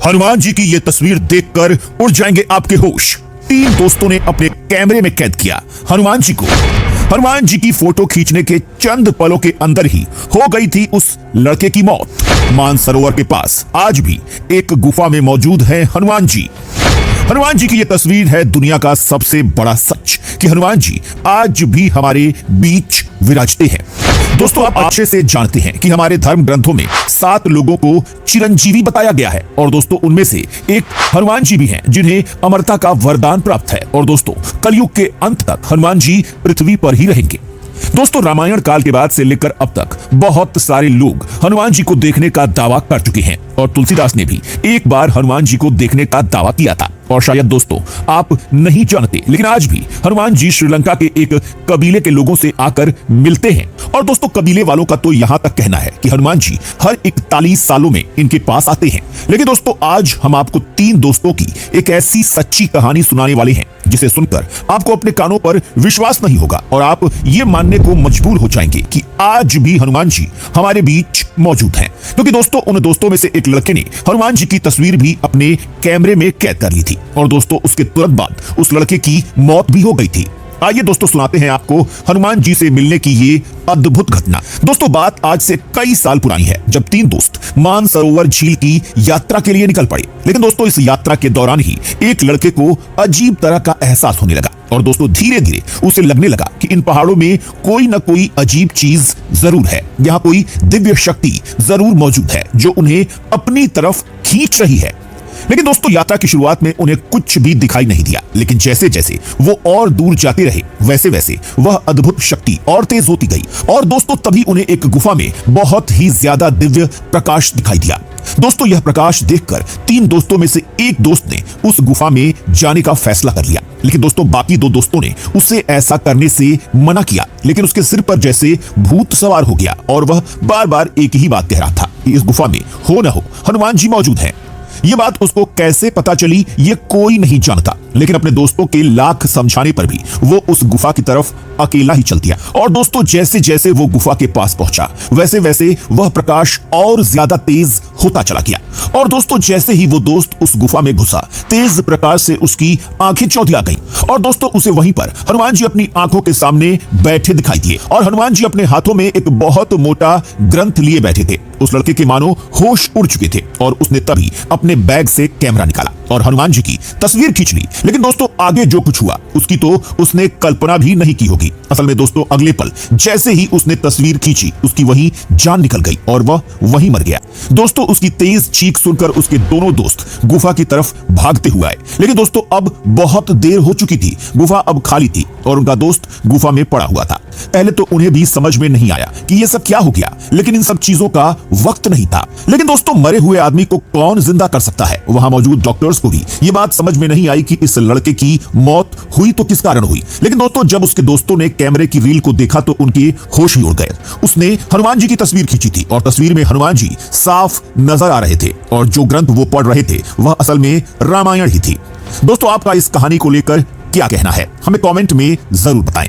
हनुमान जी की ये तस्वीर देखकर उड़ जाएंगे आपके होश। 3 दोस्तों ने अपने कैमरे में कैद किया हनुमान जी को। हनुमान जी की फोटो खींचने के चंद पलों के अंदर ही हो गई थी उस लड़के की मौत। मानसरोवर के पास आज भी एक गुफा में मौजूद है हनुमान जी। हनुमान जी की यह तस्वीर है दुनिया का सबसे बड़ा सच कि हनुमान जी आज भी हमारे बीच विराजते हैं। दोस्तों, आप अच्छे से जानते हैं कि हमारे धर्म ग्रंथों में 7 लोगों को चिरंजीवी बताया गया है और दोस्तों उनमें से एक हनुमान जी भी हैं जिन्हें अमरता का वरदान प्राप्त है। और दोस्तों, कलयुग के अंत तक हनुमान जी पृथ्वी पर ही रहेंगे। दोस्तों, रामायण काल के बाद से लेकर अब तक बहुत सारे लोग हनुमान जी को देखने का दावा कर चुके हैं और तुलसीदास ने भी एक बार हनुमान जी को देखने का दावा किया था। और शायद दोस्तों आप नहीं जानते, लेकिन आज भी हनुमान जी श्रीलंका के एक कबीले के लोगों से आकर मिलते हैं। और दोस्तों, कबीले वालों का तो यहां तक कहना है कि हनुमान जी हर 41 सालों में इनके पास आते हैं। लेकिन दोस्तों, आज हम आपको 3 दोस्तों की एक ऐसी सच्ची कहानी सुनाने वाले हैं जिसे सुनकर आपको अपने कानों पर विश्वास नहीं होगा और आप ये मानने को मजबूर हो जाएंगे कि आज भी हनुमान जी हमारे बीच मौजूद हैं। क्योंकि दोस्तों, उन दोस्तों में से एक लड़के ने हनुमान जी की तस्वीर भी अपने कैमरे में कैद कर ली थी और दोस्तों उसके तुरंत बाद उस लड़के की मौत भी हो गई थी। आइए दोस्तों, सुनाते हैं आपको हनुमान जी से मिलने की ये अद्भुत घटना। दोस्तों, बात आज से कई साल पुरानी है जब 3 दोस्त मानसरोवर झील की यात्रा के लिए निकल पड़े। लेकिन दोस्तों, इस यात्रा के दौरान ही एक लड़के को अजीब तरह का एहसास होने लगा और दोस्तों धीरे धीरे उसे लगने लगा कि इन पहाड़ों में कोई न कोई अजीब चीज जरूर है। यहाँ कोई दिव्य शक्ति जरूर मौजूद है जो उन्हें अपनी तरफ खींच रही है। लेकिन दोस्तों, यात्रा की शुरुआत में उन्हें कुछ भी दिखाई नहीं दिया, लेकिन जैसे जैसे वो और दूर जाते रहे वैसे वैसे वह अद्भुत शक्ति और तेज होती गई। और दोस्तों, तभी उन्हें एक गुफा में बहुत ही ज्यादा दिव्य प्रकाश दिखाई दिया। दोस्तों, यह प्रकाश देखकर 3 दोस्तों में से एक दोस्त ने उस गुफा में जाने का फैसला कर लिया। लेकिन दोस्तों, बाकी 2 दोस्तों ने उसे ऐसा करने से मना किया। लेकिन उसके सिर पर जैसे भूत सवार हो गया और वह बार बार एक ही बात कह रहा था कि इस गुफा में हो न हो हनुमान जी मौजूद हैं। ये बात उसको कैसे पता चली ये कोई नहीं जानता, लेकिन अपने दोस्तों के लाख समझाने पर भी वो उस गुफा की तरफ अकेला ही चल दिया। और दोस्तों, जैसे जैसे वो गुफा के पास पहुंचा वैसे वैसे वह प्रकाश और ज्यादा तेज होता चला गया। और दोस्तों, जैसे ही वो दोस्त उस गुफा में घुसा, तेज प्रकाश से उसकी आंखें चौंधिया गईं। और दोस्तों, उसे वहीं पर हनुमान जी अपनी आंखों के सामने बैठे दिखाई दिए और हनुमान जी अपने हाथों में एक बहुत मोटा ग्रंथ लिए बैठे थे। उस लड़के के मानो होश उड़ चुके थे और उसने तभी अपने बैग से कैमरा निकाला और हनुमान जी की तस्वीर खींच ली। लेकिन दोस्तों, आगे जो कुछ हुआ उसकी तो उसने कल्पना भी नहीं की होगी। असल में दोस्तों, अगले पल जैसे ही उसने तस्वीर खींची उसकी वहीं जान निकल गई और वह वहीं मर गया। दोस्तों, उसकी तेज चीख सुनकर उसके दोनों दोस्त गुफा की तरफ भागते हुए आए। लेकिन दोस्तों, अब बहुत देर हो चुकी थी। गुफा अब खाली थी और उनका दोस्त गुफा में पड़ा हुआ था। पहले तो उन्हें भी समझ में नहीं आया कि ये सब क्या हो गया, लेकिन इन सब चीजों का वक्त नहीं था। लेकिन दोस्तों, मरे हुए आदमी को कौन जिंदा कर सकता है? वहां मौजूद डॉक्टर्स को भी ये बात समझ में नहीं आई कि इस लड़के की मौत हुई तो किस कारण हुई। लेकिन दोस्तों, जब उसके दोस्तों ने कैमरे की रील को देखा तो उनके होश ही उड़ गए। उसने हनुमान जी की तस्वीर खींची थी और तस्वीर में हनुमान जी साफ नजर आ रहे थे और जो ग्रंथ वो पढ़ रहे थे वह असल में रामायण ही थी। दोस्तों, आपका इस कहानी को लेकर क्या कहना है हमें कमेंट में जरूर बताएं।